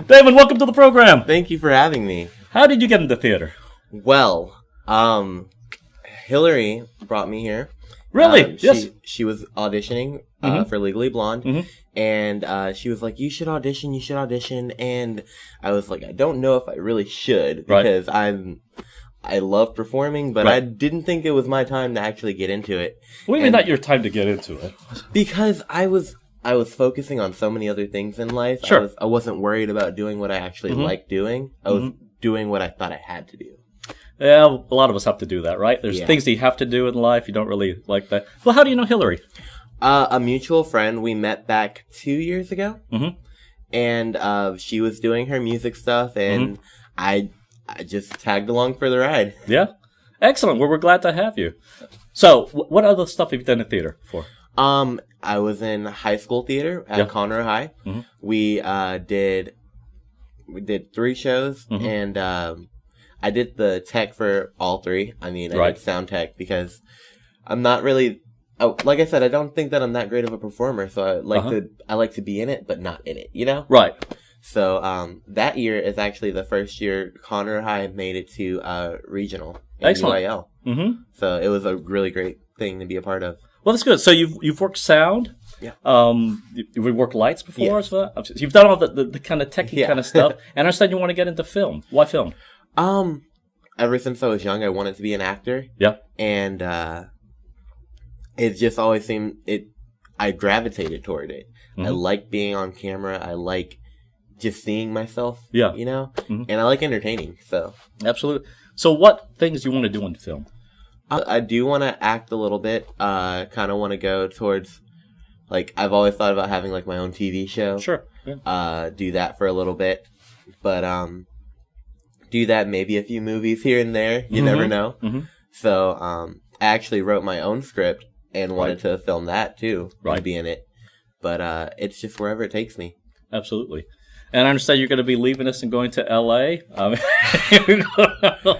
Damon, welcome to the program. Thank you for having me. How did you get into theater? Well, Hillary brought me here. Really? Yes. She was auditioning for Legally Blonde, and she was like, you should audition, and I was like, I don't know if I really should, because I love performing, but I didn't think it was my time to actually get into it. What do you mean not your time to get into it? Because I was focusing on so many other things in life. Sure. I wasn't worried about doing what I actually liked doing. I was doing what I thought I had to do. Yeah, a lot of us have to do that, right? There's things that you have to do in life. You don't really like that. Well, how do you know Hillary? A mutual friend. We met back 2 years ago. And she was doing her music stuff, and I just tagged along for the ride. Yeah? Excellent. Well, we're glad to have you. So, what other stuff have you done in theater for? I was in high school theater at Conroe High. We did 3 shows, and I did the tech for all 3. I mean, I did sound tech because I'm not really, like I said, I don't think that I'm that great of a performer. So I like to be in it, but not in it, you know? Right. So that year is actually the first year Conroe High made it to regional in Excellent. UIL. So it was a really great thing to be a part of. Well, that's good. So you've worked sound. Yeah. You've worked lights before as well. So you've done all the kind of techie kind of stuff. And I understand you want to get into film. Why film? Ever since I was young, I wanted to be an actor. Yeah. And it just always seemed I gravitated toward it. I like being on camera. I like just seeing myself. Yeah. You know? And I like entertaining. So absolutely. So what things do you want to do in film? I do want to act a little bit. Kind of want to go towards, like, I've always thought about having like my own TV show. Sure. Yeah. Do that for a little bit, but do that, maybe a few movies here and there. You never know. So I actually wrote my own script and wanted to film that too. And be in it, but it's just wherever it takes me. Absolutely. And I understand you're going to be leaving us and going to LA.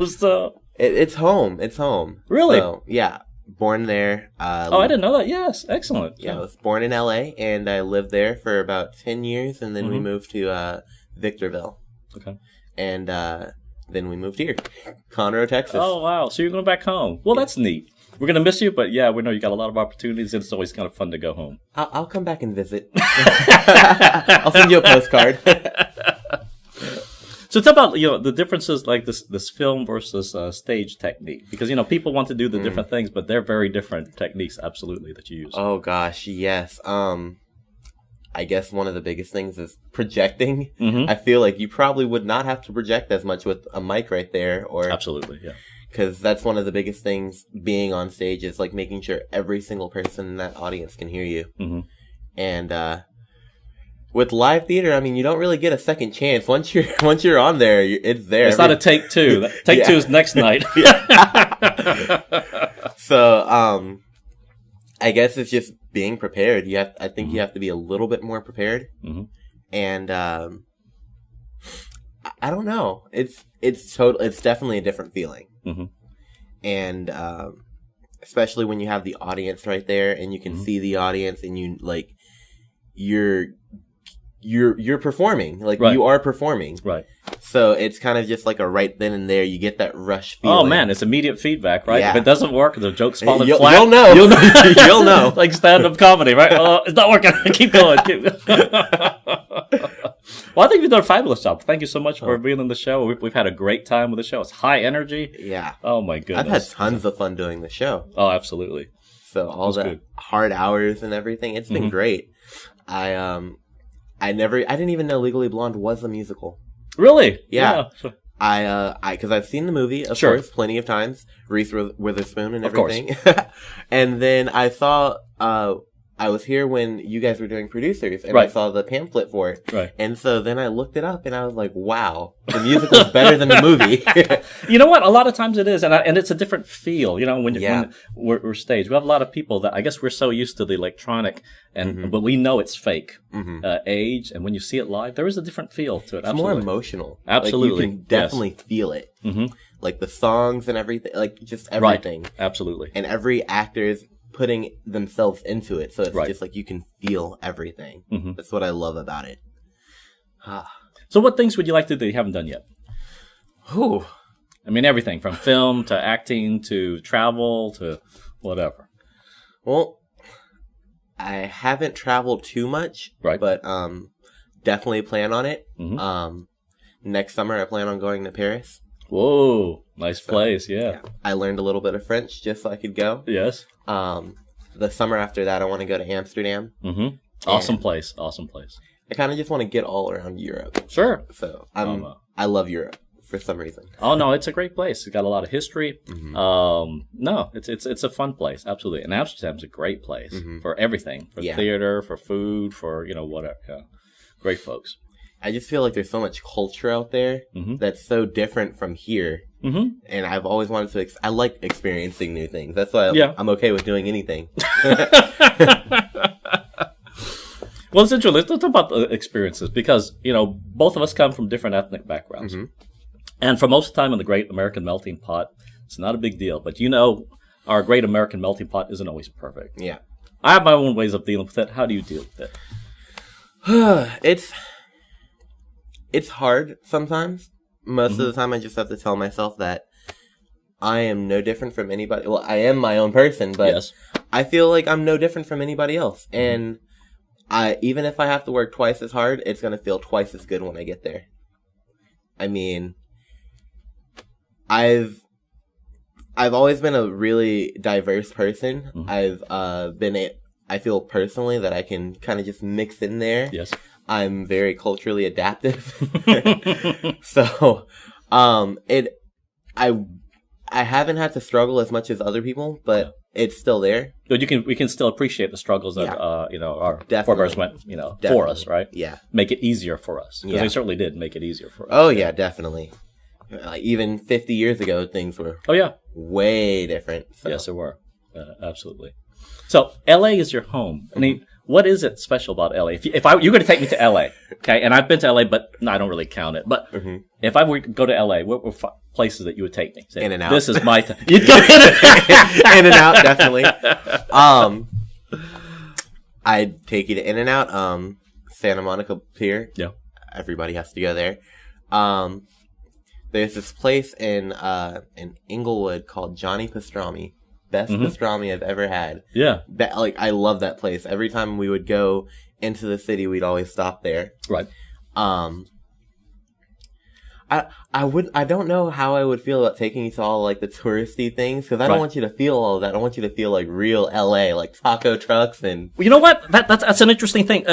So. It's home. It's home. Really? So, yeah. Born there. I didn't know that. Yes. Excellent. Yeah, I was born in LA, and I lived there for about 10 years, and then we moved to Victorville. Okay. And then we moved here, Conroe, Texas. Oh, wow. So you're going back home. Well, that's neat. We're going to miss you, but yeah, we know you got a lot of opportunities, and it's always kind of fun to go home. I'll come back and visit. I'll send you a postcard. So tell about the differences, like this film versus stage technique, because people want to do the different things, but they're very different techniques, absolutely, that you use. Oh gosh, yes. I guess one of the biggest things is projecting. I feel like you probably would not have to project as much with a mic right there, or absolutely, yeah. Because that's one of the biggest things being on stage is like making sure every single person in that audience can hear you, and with live theater, I mean, you don't really get a second chance. Once you're on there, it's there. It's not a take 2. Take 2 is next night. So, I guess it's just being prepared. I think you have to be a little bit more prepared. And I don't know. It's definitely a different feeling. And especially when you have the audience right there, and you can see the audience, and you're performing, like you are performing, right? So it's kind of just like a right then and there. You get that rush feeling. Oh man, it's immediate feedback, right? Yeah. If it doesn't work, the joke's falling flat. You'll know. You'll know. Like stand-up comedy, right? Oh, it's not working. Keep going. Well, I think you've done a fabulous job. Thank you so much for being on the show. We've had a great time with the show. It's high energy. Yeah. Oh my goodness. I've had tons of fun doing the show. Oh, absolutely. So all the hard hours and everything, it's been great. I didn't even know Legally Blonde was a musical. Really? Yeah. Because I've seen the movie, of course, plenty of times. Reese Witherspoon and everything. And then I saw, I was here when you guys were doing producers, and I saw the pamphlet for it. Right. And so then I looked it up, and I was like, wow, the musical is better than the movie. You know what? A lot of times it is, and it's a different feel, when we're staged. We have a lot of people that, I guess we're so used to the electronic, but we know it's fake age, and when you see it live, there is a different feel to it. It's more emotional. Absolutely. Like, you can definitely feel it. Like the songs and everything, like just everything. Right. Absolutely. And every actor is putting themselves into it, so it's just like you can feel everything. That's what I love about it. So what things would you like to do that you haven't done yet? Ooh. I mean, everything from film to acting to travel to whatever. Well, I haven't traveled too much, right? But definitely plan on it. Mm-hmm. Next summer, I plan on going to Paris. Whoa, nice place, yeah. I learned a little bit of French just so I could go. Yes. The summer after that, I want to go to Amsterdam. Mm-hmm. Awesome place. I kind of just want to get all around Europe. Sure. So I love Europe for some reason. Oh no, it's a great place. It's got a lot of history. Mm-hmm. No, it's a fun place, absolutely. And Amsterdam's a great place for everything, for theater, for food, for whatever. Yeah. Great folks. I just feel like there's so much culture out there that's so different from here. Mm-hmm. And I've always wanted to... I like experiencing new things. That's why I'm okay with doing anything. Well, it's interesting. Let's talk about the experiences because, both of us come from different ethnic backgrounds. Mm-hmm. And for most of the time in the Great American Melting Pot, it's not a big deal. But our Great American Melting Pot isn't always perfect. Yeah. I have my own ways of dealing with it. How do you deal with it? It's hard sometimes. Most of the time I just have to tell myself that I am no different from anybody. Well, I am my own person, but I feel like I'm no different from anybody else. And even if I have to work twice as hard, it's going to feel twice as good when I get there. I mean, I've always been a really diverse person. Mm-hmm. I feel personally that I can kind of just mix in there. Yes. I'm very culturally adaptive. So, I haven't had to struggle as much as other people, but it's still there. But we can still appreciate the struggles that our forebears went for us, right? Yeah. Make it easier for us. Because they certainly did make it easier for us. Oh yeah, definitely. Even 50 years ago, things were way different. So. Yes, they were. Absolutely. So LA is your home. I mean, what is it special about LA? If you're going to take me to LA, okay, and I've been to LA, but I don't really count it. But if I were to go to LA, what were places that you would take me? Say, In-N-Out. This is my time. You'd go In-N-Out, definitely. I'd take you to In-N-Out, Santa Monica Pier. Yeah, everybody has to go there. There's this place in Inglewood called Johnny Pastrami. Best pastrami I've ever had. Yeah. I love that place. Every time we would go into the city, we'd always stop there. Right. I don't know how I would feel about taking you to all the touristy things because I don't want you to feel all of that. I want you to feel like real LA, like taco trucks and. Well, you know what? That's an interesting thing.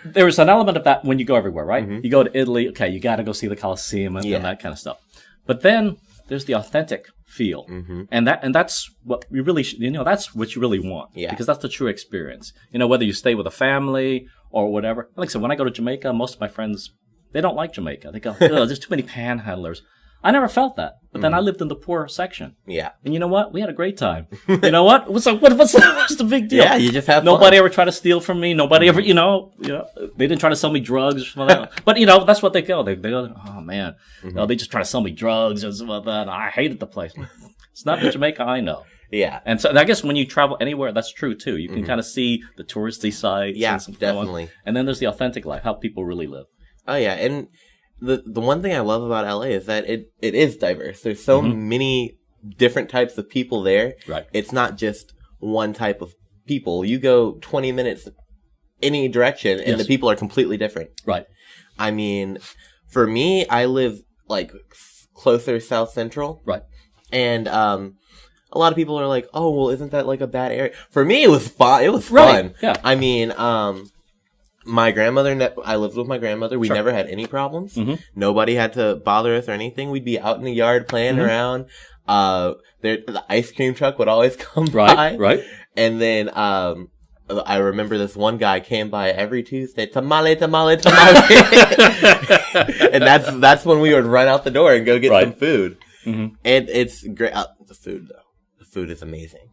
There's an element of that when you go everywhere, right? Mm-hmm. You go to Italy, okay, you got to go see the Colosseum and that kind of stuff. But then there's the authentic feel, and that's what we really that's what you really want, because that's the true experience. Whether you stay with a family or whatever. Like I said, when I go to Jamaica, most of my friends, they don't like Jamaica. They go, there's too many panhandlers. I never felt that, but then I lived in the poor section. Yeah, and you know what? We had a great time. You know what? What's the big deal? Yeah, you just have nobody fun. ever tried to steal from me. Nobody ever, they didn't try to sell me drugs or something like that. But that's what they go. They go, oh man, they just try to sell me drugs and stuff like that. I hated the place. It's not the Jamaica I know. Yeah, and so I guess when you travel anywhere, that's true too. You can kind of see the touristy sites. Yeah, definitely. And then there's the authentic life, how people really live. Oh yeah, and the one thing I love about LA is that it is diverse. There's so many different types of people there. Right. It's not just one type of people. You go 20 minutes any direction and the people are completely different. Right. I mean, for me, I live closer South Central. Right. And a lot of people are like, "Oh, well, isn't that a bad area?" For me, it was fun. It was fun. Yeah. I mean, my grandmother, I lived with my grandmother. We never had any problems. Nobody had to bother us or anything. We'd be out in the yard playing around. The ice cream truck would always come by. Right. And then, I remember this one guy came by every Tuesday, tamale, tamale, tamale. And that's when we would run out the door and go get some food. And it's great. The food, though. The food is amazing.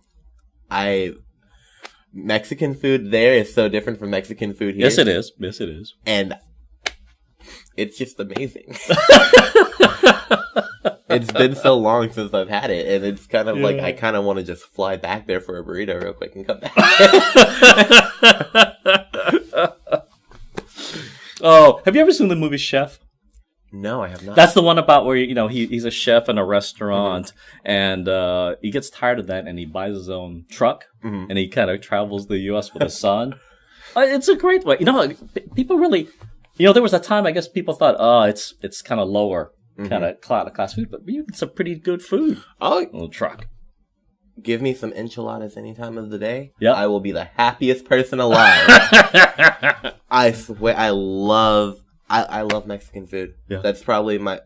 Mexican food there is so different from Mexican food here. Yes, it is. And it's just amazing. It's been so long since I've had it, and it's kind of like I kind of want to just fly back there for a burrito real quick and come back. Oh, have you ever seen the movie Chef? No, I have not. That's the one about where he's a chef in a restaurant, and he gets tired of that, and he buys his own truck, and he kind of travels the U.S. with his son. It's a great way. People really, there was a time I guess people thought, it's kind of lower kind of class food, but it's a pretty good food. Little truck. Give me some enchiladas any time of the day. Yeah, I will be the happiest person alive. I swear, I love Mexican food. Yeah. That's probably my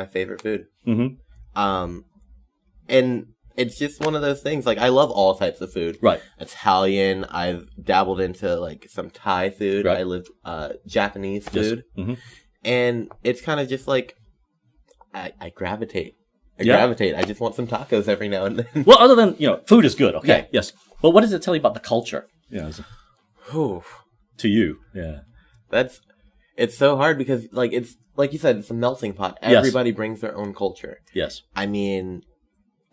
favorite food. And it's just one of those things. Like, I love all types of food. Right. Italian. I've dabbled into like some Thai food. Right. I lived Japanese food, and it's kind of just like I gravitate. I gravitate. I just want some tacos every now and then. Well, other than food is good. Okay. Yeah. Yes. But what does it tell you about the culture? To you. Yeah. It's so hard because it's like you said, it's a melting pot. Everybody brings their own culture. Yes. I mean,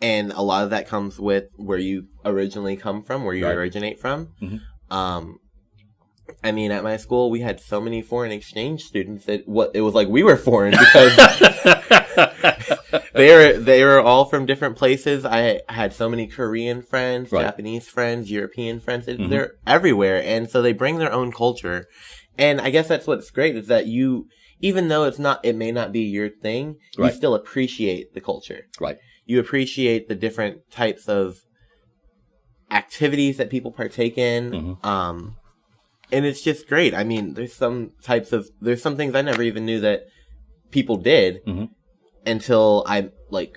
and a lot of that comes with where you originally come from, where you originate from. I mean, at my school, we had so many foreign exchange students that it was like we were foreign because they were all from different places. I had so many Korean friends, Japanese friends, European friends. They're everywhere, and so they bring their own culture. And I guess that's what's great is that even though it may not be your thing, you still appreciate the culture. Right. You appreciate the different types of activities that people partake in. And it's just great. I mean, there's some things I never even knew that people did until I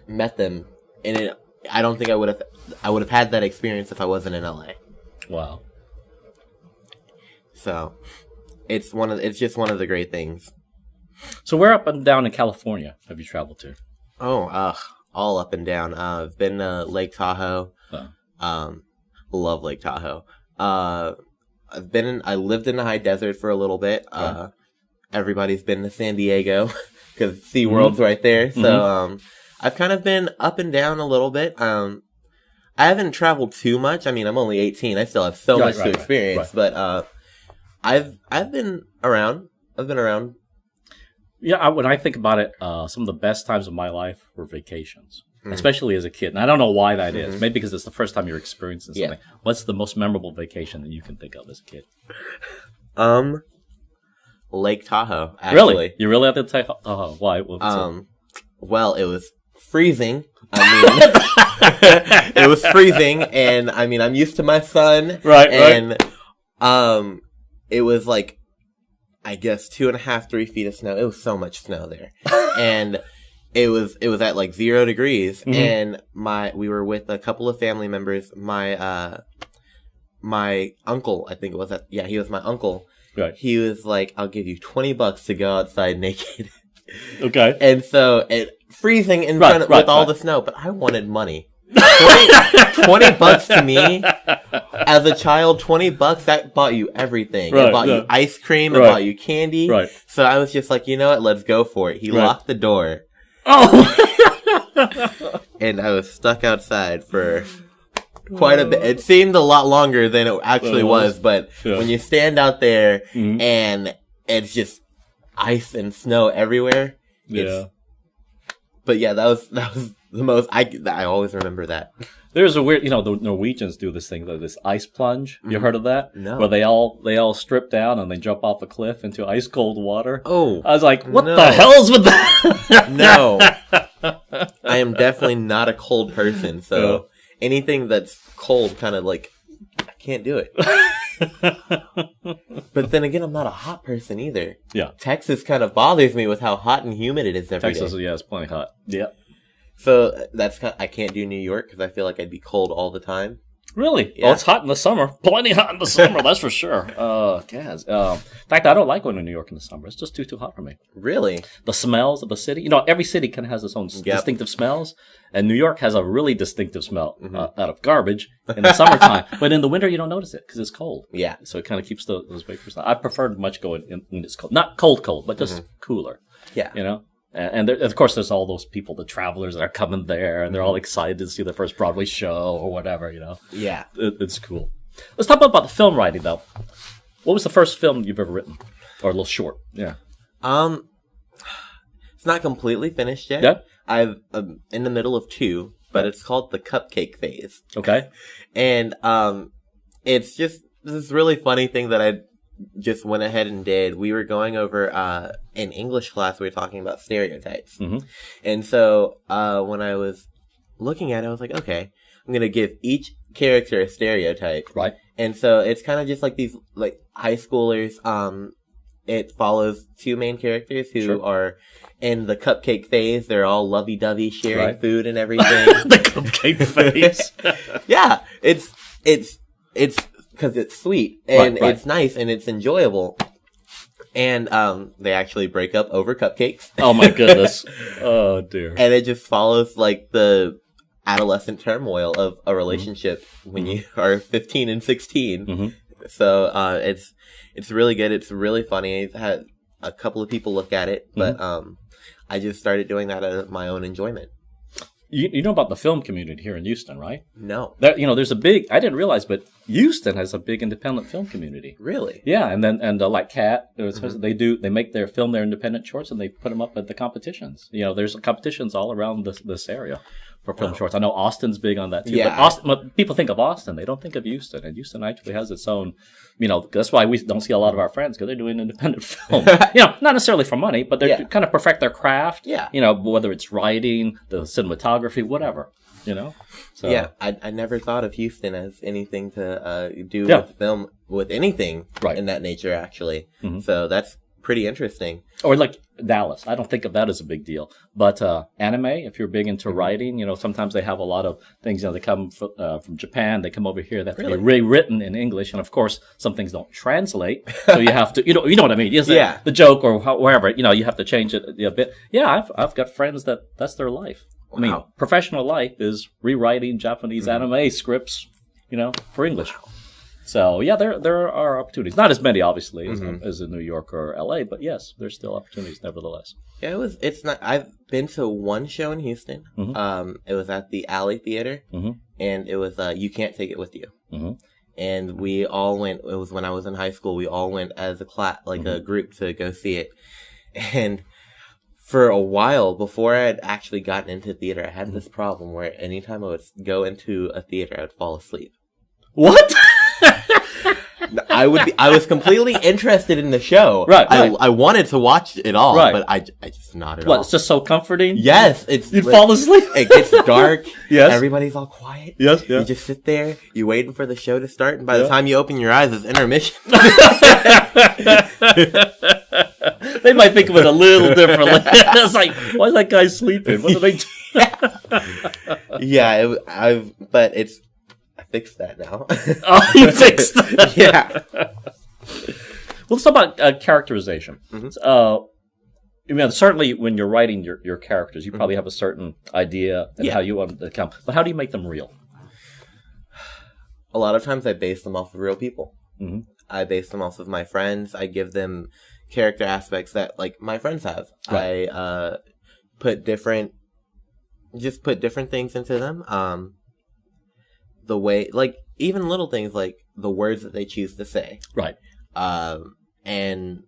met them. And I don't think I would have had that experience if I wasn't in LA. Wow. So it's just one of the great things. So where up and down in California have you traveled to? All up and down. I've been to Lake Tahoe. Love Lake Tahoe. I lived in the high desert for a little bit. Everybody's been to San Diego because SeaWorld's right there. So I've kind of been up and down a little bit. I haven't traveled too much. I mean, I'm only 18. I still have so much to experience. But I've been around. I've been around. Yeah, when I think about it, some of the best times of my life were vacations, especially as a kid. And I don't know why that is. Maybe because it's the first time you're experiencing something. Yeah. What's the most memorable vacation that you can think of as a kid? Lake Tahoe, actually. Really? You really have to take why? Well, it was freezing. I mean, it was freezing, and I mean, I'm used to my sun. And it was like, I guess 2.5, 3 feet of snow. It was so much snow there. And it was at like 0 degrees. And we were with a couple of family members. My uncle, I think it was he was my uncle. Right. He was like, I'll give you $20 to go outside naked. Okay. And so freezing in front with all the snow, but I wanted money. $20 to me as a child, $20 that bought you everying. It bought you ice cream, it bought you candy. Right. So I was just like, you know what, let's go for it. He locked the door. Oh. And I was stuck outside for quite a bit. It seemed a lot longer than it actually was, but when you stand out there and it's just ice and snow everywhere. But yeah, that was the most. I always remember that. There's a weird, the Norwegians do this thing, this ice plunge. You heard of that? No. Where they all strip down and they jump off a cliff into ice cold water. Oh. I was like, what the hell's with that? No. I am definitely not a cold person, so anything that's cold kind of like, I can't do it. But then again, I'm not a hot person either. Yeah. Texas kind of bothers me with how hot and humid it is every day. Texas, it's plenty hot. Yeah. So I can't do New York because I feel like I'd be cold all the time. Really? Yeah. Well, it's hot in the summer. Plenty hot in the summer, that's for sure. Guys. In fact, I don't like going to New York in the summer. It's just too hot for me. Really? The smells of the city. Every city kind of has its own distinctive smells. And New York has a really distinctive smell out of garbage in the summertime. But in the winter, you don't notice it because it's cold. Yeah. So it kind of keeps those vapors. I prefer much going when it's cold. Not cold, but just cooler. Yeah. And of course, there's all those people, the travelers that are coming there, and they're all excited to see their first Broadway show or whatever, Yeah. It's cool. Let's talk about the film writing, though. What was the first film you've ever written? Or a little short? Yeah. It's not completely finished yet. Yeah. I'm in the middle of 2, but it's called the cupcake phase. Okay. And it's just this really funny thing that I just went ahead and did. We were going over in English class. We were talking about stereotypes, and so when I was looking at it, I was like, okay, I'm gonna give each character a stereotype, right? And so it's kind of just like these like high schoolers. It follows 2 main characters who are in the cupcake phase. They're all lovey-dovey, sharing food and everything. The cupcake phase. Yeah, it's because it's sweet and it's nice and it's enjoyable. And they actually break up over cupcakes. Oh my goodness! Oh dear! And it just follows like the adolescent turmoil of a relationship when you are 15 and 16. So it's really good. It's really funny. I've had a couple of people look at it, but I just started doing that out of my own enjoyment. You know about the film community here in Houston, right? No. There's a big, I didn't realize, but Houston has a big independent film community. Really? Yeah, and like Cat, they make film their independent shorts and they put them up at the competitions. There's competitions all around this area for film shorts. I know Austin's big on that too. Yeah. But when people think of Austin, they don't think of Houston, and Houston actually has its own. That's why we don't see a lot of our friends, because they're doing independent film. Not necessarily for money, but they're kind of perfect their craft. Yeah. Whether it's writing, the cinematography, whatever. So. Yeah, I never thought of Houston as anything to do with film, with anything in that nature, actually. So that's pretty interesting. Or like Dallas. I don't think of that as a big deal. But anime, if you're big into writing, sometimes they have a lot of things, they come from Japan, they come over here, that's rewritten in English, and of course, some things don't translate, so you have to, you know what I mean? The joke or wherever, you have to change it a bit. Yeah, I've got friends that's their life. Wow. I mean, professional life is rewriting Japanese anime scripts, for English. Wow. So yeah, there are opportunities. Not as many, obviously, as in New York or LA, but yes, there's still opportunities nevertheless. Yeah, it's not. I've been to one show in Houston. It was at the Alley Theater, and it was You Can't Take It With You. And we all went. It was when I was in high school. We all went as a class, like a group, to go see it. And for a while before I had actually gotten into theater, I had this problem where anytime I would go into a theater, I would fall asleep. What? I was completely interested in the show. Right. I wanted to watch it all, but I just not at all. It's just so comforting? Yes. You'd fall asleep? It gets dark. Yes. Everybody's all quiet. Yes. You just sit there, you're waiting for the show to start, and by the time you open your eyes, it's intermission. They might think of it a little differently. It's like, why is that guy sleeping? What do they do? Yeah, I fixed that now. Oh, you fixed that? Yeah. Well, let's talk about characterization. Certainly when you're writing your characters, you probably have a certain idea and how you want them to come. But how do you make them real? A lot of times I base them off of real people. I base them off of my friends. I give them character aspects that, like, my friends have. Right. I put different things into them. The way, like, even little things like the words that they choose to say. Right. And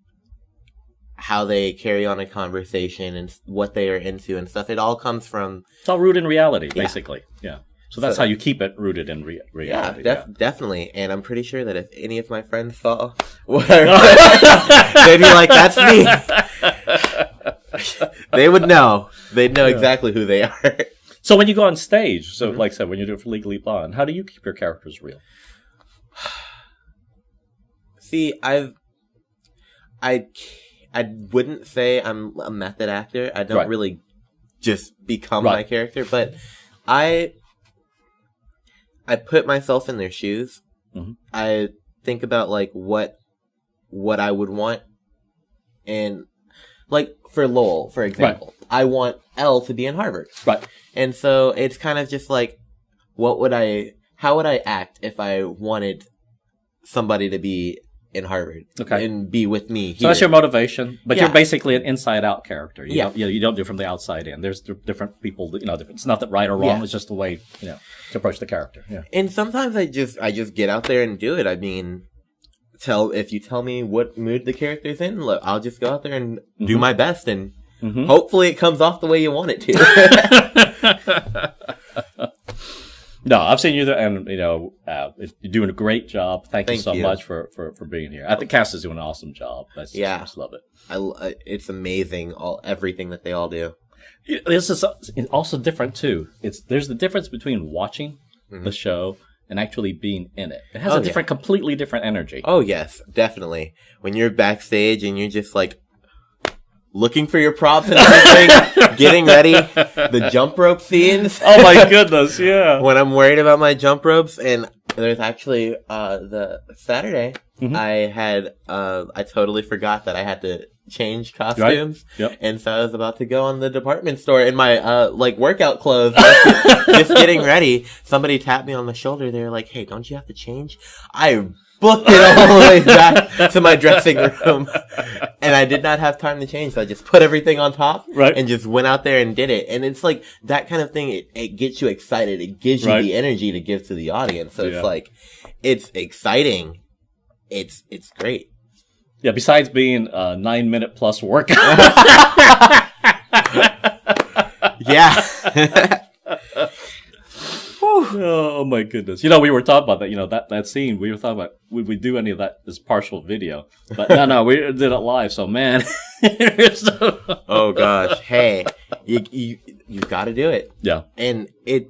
how they carry on a conversation and what they are into and stuff. It all comes from... It's all rooted in reality, basically. Yeah. So that's how you keep it rooted in reality. Yeah, definitely. And I'm pretty sure that if any of my friends saw what I they'd be like, that's me. They would know. They'd know exactly who they are. So when you go on stage, like I said, when you do it for Legally Blonde, how do you keep your characters real? See, I wouldn't say I'm a method actor. I don't really just become my character, but I put myself in their shoes. I think about like what I would want, and like for Lowell, for example, I want Elle to be in Harvard. Right. And so it's kind of just like, how would I act if I wanted somebody to be in Harvard and be with me here? So that's your motivation, but you're basically an inside-out character. You don't do it from the outside in. There's different people, it's not that right or wrong, it's just the way, to approach the character. Yeah. And sometimes I just get out there and do it. I mean, if you tell me what mood the character's in, look, I'll just go out there and do my best and Hopefully it comes off the way you want it to. No, I've seen you there, and you're doing a great job. Thank you so much for being here. I think cast is doing an awesome job. I just love it. It's amazing, everything that they all do. This is also different too. There's the difference between watching the show and actually being in it. It has a completely different energy. Oh yes, definitely. When you're backstage and you're just like looking for your props and everything, getting ready, the jump rope scenes. Oh my goodness, yeah. When I'm worried about my jump ropes, and there's actually the Saturday I totally forgot that I had to change costumes. Right. Yep. And so I was about to go on the department store in my workout clothes, just getting ready. Somebody tapped me on the shoulder. They were like, "Hey, don't you have to change?" I booked it all the way back to my dressing room, and I did not have time to change, so I just put everything on top and just went out there and did it. And it's like that kind of thing, it gets you excited, it gives you the energy to give to the audience, so it's like, it's exciting, it's great. Yeah, besides being a 9-minute plus workout. Yeah. Oh my goodness! We were talking about that. That scene. We were talking about would we do any of that as partial video? But no, we did it live. So man, oh gosh, hey, you got to do it. Yeah, and it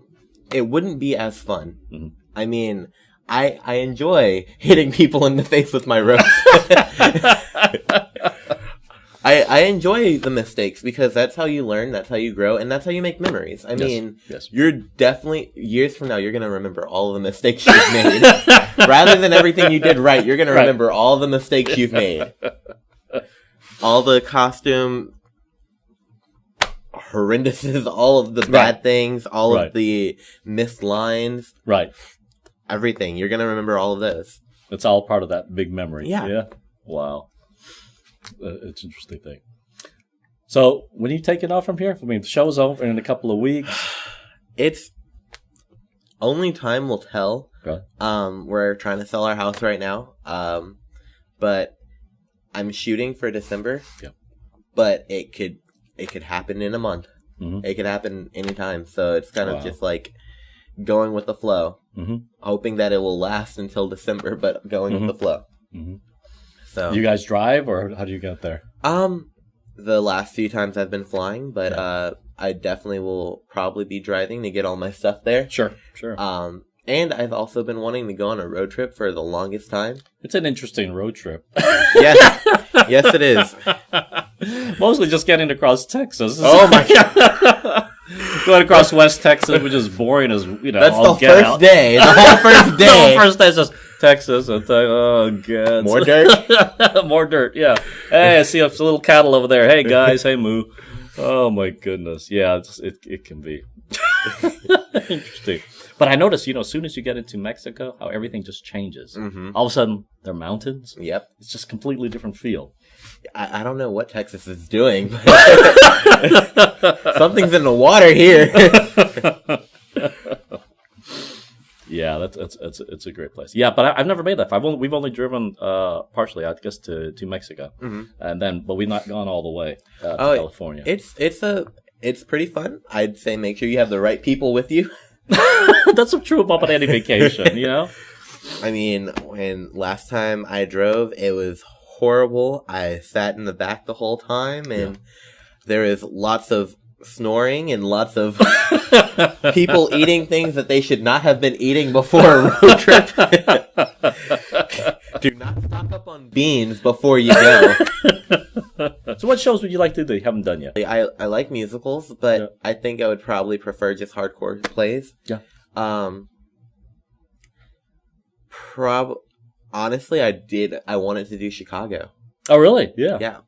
wouldn't be as fun. Mm-hmm. I mean, I enjoy hitting people in the face with my rope. I enjoy the mistakes because that's how you learn, that's how you grow, and that's how you make memories. I mean, you're definitely, years from now, you're going to remember all the mistakes you've made. Rather than everything you did right, you're going to remember all the mistakes you've made. All the costume horrendousness, all of the bad things, all of the missed lines. Right. Everything. You're going to remember all of those. It's all part of that big memory. Yeah. Wow. It's an interesting thing. So, when are you taking off from here? I mean, the show's over in a couple of weeks. It's only time will tell. Okay. We're trying to sell our house right now. But I'm shooting for December. Yeah. But it could happen in a month. Mm-hmm. It could happen anytime. So it's kind of just like going with the flow. Mm-hmm. Hoping that it will last until December, but going with the flow. Mm-hmm. So, do you guys drive, or how do you get there? The last few times I've been flying, but I definitely will probably be driving to get all my stuff there. Sure. And I've also been wanting to go on a road trip for the longest time. It's an interesting road trip. Yes, it is. Mostly just getting across Texas. Oh my god. Going across West Texas, which is boring as That's the first day. The whole first day. The whole first day is just Texas. And oh god. More dirt. More dirt. Yeah. Hey, I see a little cattle over there. Hey guys. Hey moo. Oh my goodness. Yeah. It can be interesting. But I noticed, as soon as you get into Mexico, how everything just changes. Mm-hmm. All of a sudden, they're mountains. Yep. It's just a completely different feel. I don't know what Texas is doing. Something's in the water here. Yeah, it's a great place. Yeah, but I've never made that. We've only driven partially, I guess, to Mexico, but we've not gone all the way to California. It's pretty fun. I'd say make sure you have the right people with you. That's true about any vacation, I mean, when last time I drove, it was horrible. I sat in the back the whole time, and there is lots of snoring and lots of people eating things that they should not have been eating before a road trip. Do not stock up on beans before you go. So what shows would you like to do you haven't done yet? I like musicals, but I think I would probably prefer just hardcore plays. Yeah. Honestly, I wanted to do Chicago. Oh, really? Yeah. Yeah.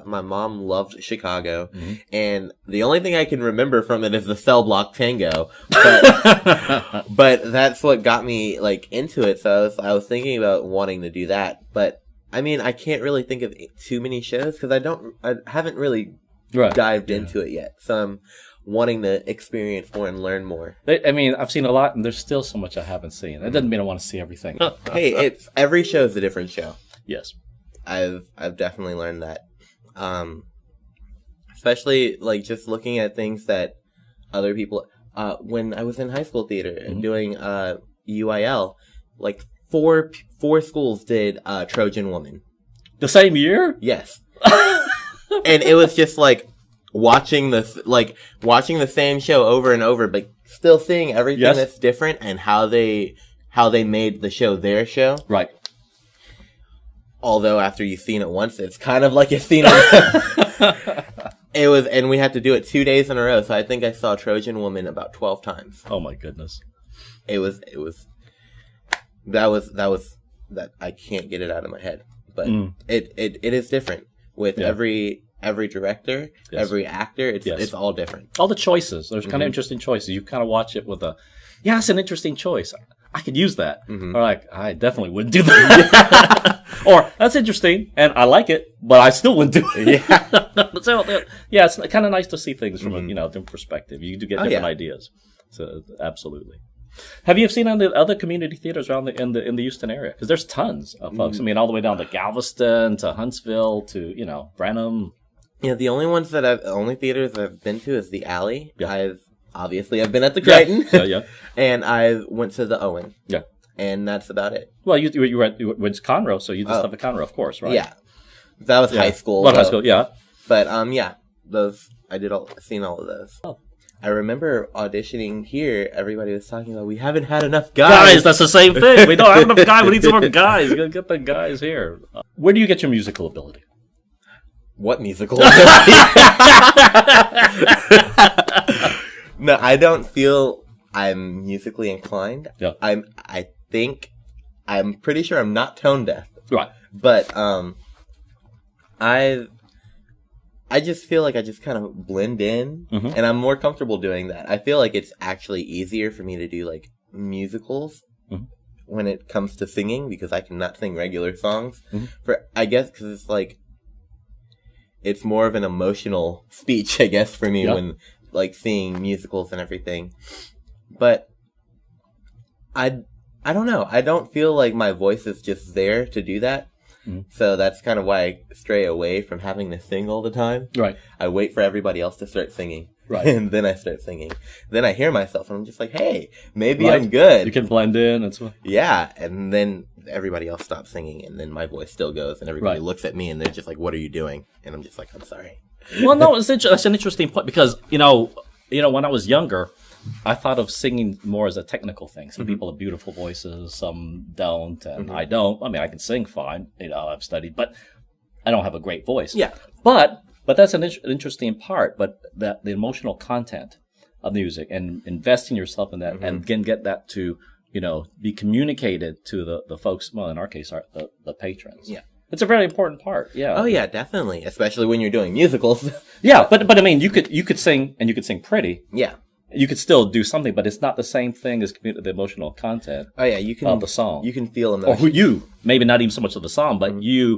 My mom loved Chicago, and the only thing I can remember from it is the Cell Block Tango. But, but that's what got me into it. So I was thinking about wanting to do that. But I mean, I can't really think of too many shows because I haven't really dived into it yet. So I'm wanting to experience more and learn more. I mean, I've seen a lot, and there's still so much I haven't seen. That doesn't mean I want to see everything. Hey, every show is a different show. Yes. I've definitely learned that. Especially, like, just looking at things that other people... when I was in high school theater and doing UIL, like, four schools did Trojan Woman. The same year? Yes. And it was just, like, watching the same show over and over, but still seeing everything that's different and how they made the show their show. Right. Although after you've seen it once, it's kind of like you've seen it. It was, and we had to do it 2 days in a row. So I think I saw Trojan Woman about 12 times. Oh my goodness. That I can't get it out of my head, but it is different with every director, every actor. It's all different. All the choices. There's kind of interesting choices. You kind of watch it with it's an interesting choice. I could use that. Or like, I definitely wouldn't do that. Or, that's interesting, and I like it, but I still wouldn't do it. So, it's kind of nice to see things from a different perspective. You do get different ideas. So, absolutely. Have you seen on the other community theaters around in the Houston area? Because there's tons of folks. I mean, all the way down to Galveston, to Huntsville, to, Branham. Yeah, the only theaters I've been to is the Alley. Yeah. I've been at the Crighton. Yeah. And I went to the Owen. Yeah. And that's about it. Well, you went to Conroe, so you did stuff at Conroe, of course, right? Yeah. That was high school. High school, yeah. But, those, seen all of those. Oh. I remember auditioning here, everybody was talking about, we haven't had enough guys. Guys, that's the same thing. We don't have enough guys. We need some more guys. You gotta get the guys here. Where do you get your musical ability? What musical ability? No, I don't feel I'm musically inclined. Yeah. I'm pretty sure I'm not tone deaf. Right. But, I just feel like I just kind of blend in, and I'm more comfortable doing that. I feel like it's actually easier for me to do, like, musicals when it comes to singing, because I cannot sing regular songs. I guess, because it's, like, it's more of an emotional speech, I guess, for me when, like, seeing musicals and everything. But I don't know. I don't feel like my voice is just there to do that. So that's kind of why I stray away from having to sing all the time. Right. I wait for everybody else to start singing. Right. And then I start singing. Then I hear myself and I'm just like, hey, maybe I'm good. You can blend in. Yeah. And then everybody else stops singing and then my voice still goes and everybody looks at me and they're just like, what are you doing? And I'm just like, I'm sorry. Well, no, that's an interesting point because, when I was younger, I thought of singing more as a technical thing. Some people have beautiful voices, some don't, and I don't. I mean, I can sing fine. I've studied, but I don't have a great voice. Yeah. But that's an interesting part. But the emotional content of music and investing yourself in that, and again, get that to be communicated to the folks. Well, in our case, the patrons. Yeah. It's a very important part. Yeah. Oh yeah, definitely. Especially when you're doing musicals. Yeah, but I mean, you could sing and you could sing pretty. Yeah. You could still do something, but it's not the same thing as the emotional content. Oh yeah, you can of the song. You can feel emotion. Or maybe not even so much of the song, but the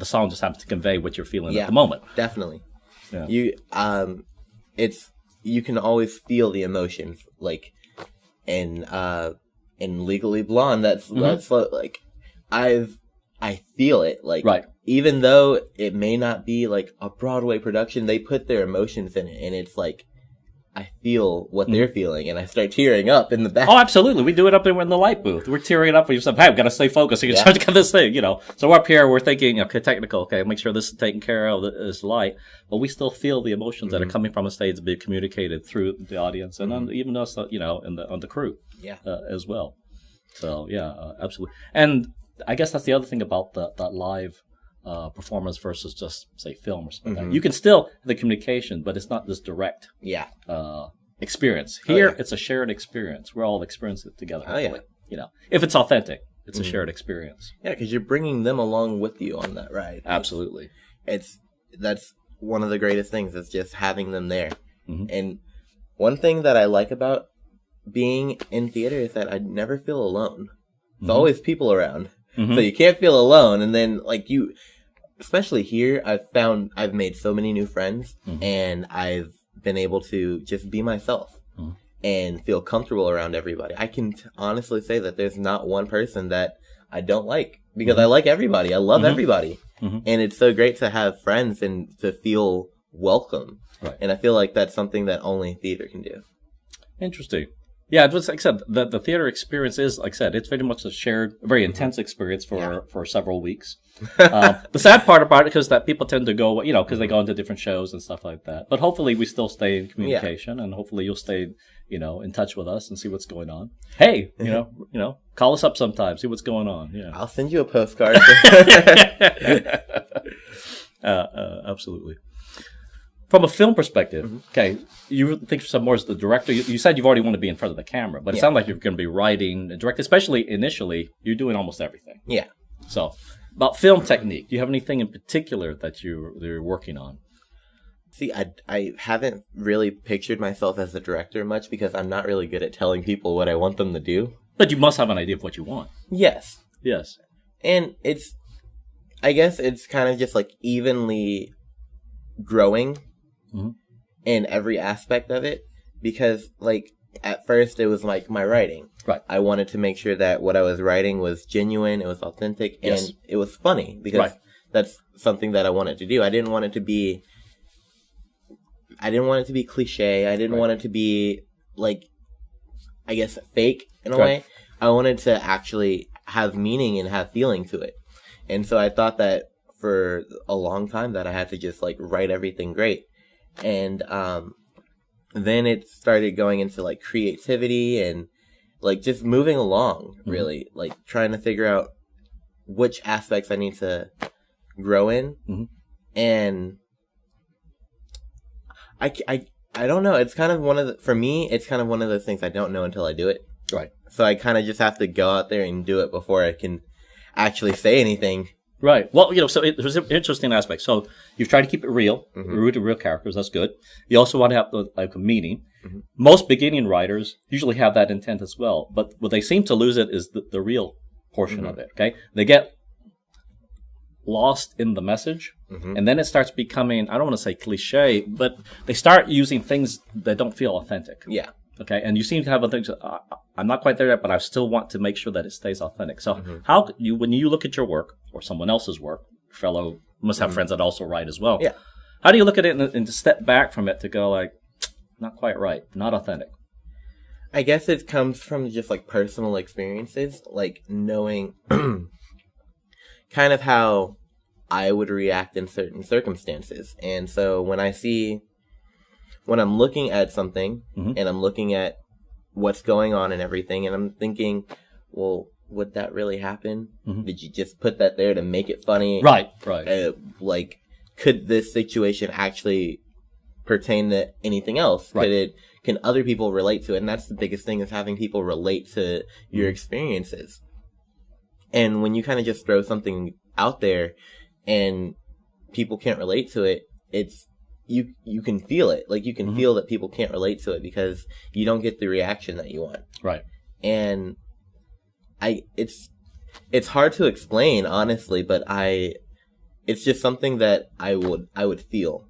song just happens to convey what you're feeling at the moment. Definitely. Yeah. You can always feel the emotions, like in Legally Blonde. That's like I feel it, like even though it may not be like a Broadway production, they put their emotions in it, and it's like. I feel what they're feeling, and I start tearing up in the back. Oh, absolutely. We do it up in the light booth. We're tearing up for yourself. Hey, we've got to stay focused. You try to get this thing, So we're up here, we're thinking, okay, technical. Okay, make sure this is taken care of, this light. But we still feel the emotions that are coming from the stage to be communicated through the audience, and even us, on the crew as well. So, absolutely. And I guess that's the other thing about that live performance versus just say film or something like that. You can still have the communication, but it's not this direct experience. Here it's a shared experience. We're all experiencing it together. If it's authentic, it's a shared experience. Yeah, because you're bringing them along with you on that ride. Absolutely. That's one of the greatest things is just having them there. And one thing that I like about being in theater is that I never feel alone. There's always people around. So you can't feel alone, and then especially here, I've made so many new friends, and I've been able to just be myself and feel comfortable around everybody. I can honestly say that there's not one person that I don't like, because I like everybody. I love everybody, and it's so great to have friends and to feel welcome. Right. And I feel like that's something that only theater can do. Interesting. Yeah, it was, like I said, the theater experience is, like I said, it's very much a shared, very intense experience for several weeks. The sad part about it is that people tend to go, because they go into different shows and stuff like that. But hopefully we still stay in communication, and hopefully you'll stay, in touch with us and see what's going on. Hey, call us up sometime, see what's going on. Yeah, I'll send you a postcard. Absolutely. From a film perspective, okay, you think of some more as the director. You said you've already want to be in front of the camera, but it sounds like you're going to be writing and directing, especially initially. You're doing almost everything. Yeah. So, about film technique, do you have anything in particular that you're working on? See, I haven't really pictured myself as a director much because I'm not really good at telling people what I want them to do. But you must have an idea of what you want. Yes. Yes. And I guess it's kind of just like evenly growing in every aspect of it, because like at first it was like my writing. Right. I wanted to make sure that what I was writing was genuine, it was authentic, and it was funny, because that's something that I wanted to do. I didn't want it to be cliche. I didn't want it to be like, I guess, fake in a way. I wanted to actually have meaning and have feeling to it. And so I thought that for a long time that I had to just like write everything great. And then it started going into like creativity and like just moving along, really, like trying to figure out which aspects I need to grow in. And I don't know. It's kind of for me, it's kind of one of those things I don't know until I do it. Right. So I kind of just have to go out there and do it before I can actually say anything. Right. Well, so there's an interesting aspect. So you've tried to keep it real, root to real characters. That's good. You also want to have like a meaning. Most beginning writers usually have that intent as well, but what they seem to lose it is the real portion of it. Okay, they get lost in the message, and then it starts becoming, I don't want to say cliche, but they start using things that don't feel authentic. Yeah. Okay, and you seem to have a thing. I'm not quite there yet, but I still want to make sure that it stays authentic. So, how when you look at your work or someone else's work, must have friends that also write as well. Yeah. How do you look at it and to step back from it to go like, not quite right, not authentic? I guess it comes from just like personal experiences, like knowing kind of how I would react in certain circumstances. And so when I'm looking at something and I'm looking at what's going on and everything, and I'm thinking, well, would that really happen? Did you just put that there to make it funny? Right. Like, could this situation actually pertain to anything else? Right. Can other people relate to it? And that's the biggest thing, is having people relate to your experiences. And when you kind of just throw something out there and people can't relate to it, you can feel it. Like, you can feel that people can't relate to it because you don't get the reaction that you want. Right. And it's hard to explain, honestly, but it's just something that I would feel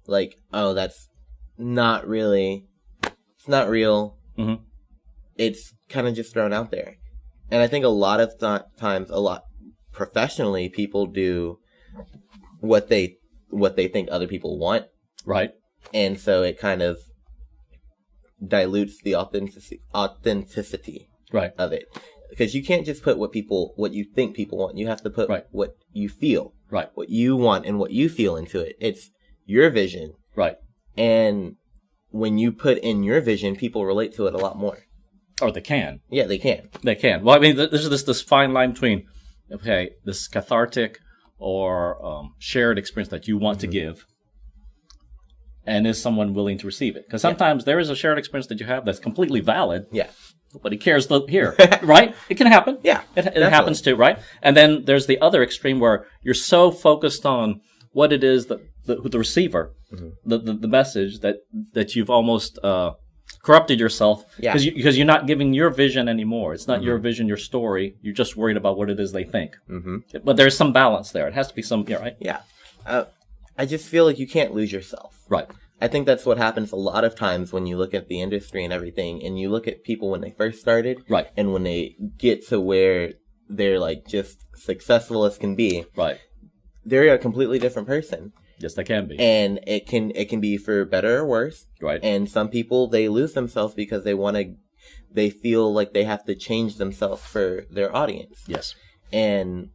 like, oh, that's not really, it's not real. It's kind of just thrown out there. And I think a lot of times, professionally, people do what they think other people want. Right. And so it kind of dilutes the authenticity of it. Because you can't just put what you think people want. You have to put what you feel. Right. What you want and what you feel into it. It's your vision. Right. And when you put in your vision, people relate to it a lot more. Or they can. Yeah, they can. They can. Well, I mean, there's this fine line between, okay, this cathartic or shared experience that you want to give, and is someone willing to receive it? Because sometimes there is a shared experience that you have that's completely valid. Yeah. Nobody cares here, right? It can happen. Yeah. It happens too, right? And then there's the other extreme where you're so focused on what it is that the receiver, the message that you've almost corrupted yourself because you're not giving your vision anymore. It's not your vision, your story. You're just worried about what it is they think. But there's some balance there. It has to be some, right? Yeah. I just feel like you can't lose yourself. Right. I think that's what happens a lot of times when you look at the industry and everything, and you look at people when they first started, right, and when they get to where they're like just successful as can be, right, they're a completely different person. Yes, they can be. And it can be for better or worse. Right. And some people, they lose themselves because they feel like they have to change themselves for their audience. Yes. And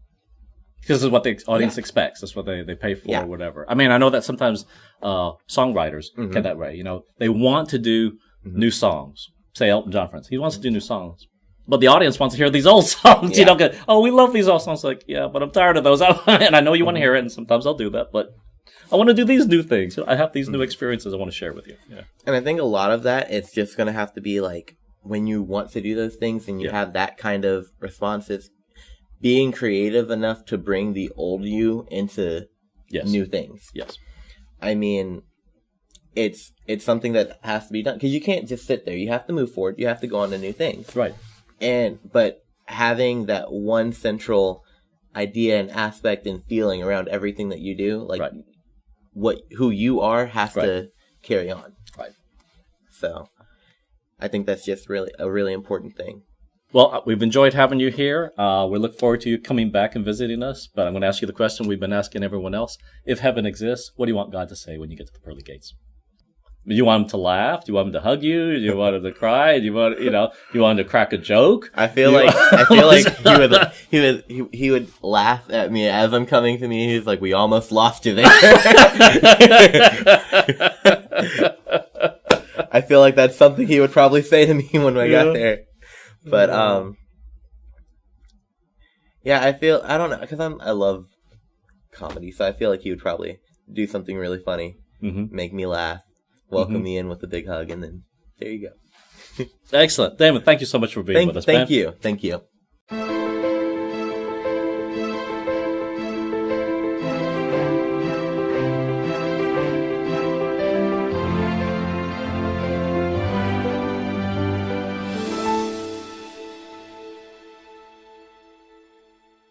because this is what the audience expects. That's what they pay for or whatever. I mean, I know that sometimes songwriters get that way. You know, they want to do new songs. Say Elton John, for instance. He wants to do new songs. But the audience wants to hear these old songs. You know, we love these old songs. Like, yeah, but I'm tired of those. And I know you want to hear it, and sometimes I'll do that. But I want to do these new things. I have these new experiences I want to share with you. Yeah. And I think a lot of that, it's just going to have to be like, when you want to do those things and you have that kind of responses, being creative enough to bring the old you into new things. Yes. I mean, it's something that has to be done, because you can't just sit there. You have to move forward. You have to go on to new things. Right. But having that one central idea and aspect and feeling around everything that you do, like who you are has to carry on. Right. So I think that's just a really important thing. Well, we've enjoyed having you here. We look forward to you coming back and visiting us. But I'm going to ask you the question we've been asking everyone else. If heaven exists, what do you want God to say when you get to the pearly gates? Do you want him to laugh? Do you want him to hug you? Do you want him to cry? Do you want him to crack a joke? I feel like he would laugh at me as I'm coming to me. He's like, "We almost lost you there." I feel like that's something he would probably say to me when I got there. But I don't know, because I love comedy, so I feel like he would probably do something really funny, make me laugh, welcome me in with a big hug, and then there you go. Excellent. Damon, thank you so much for being with us, man. Thank you.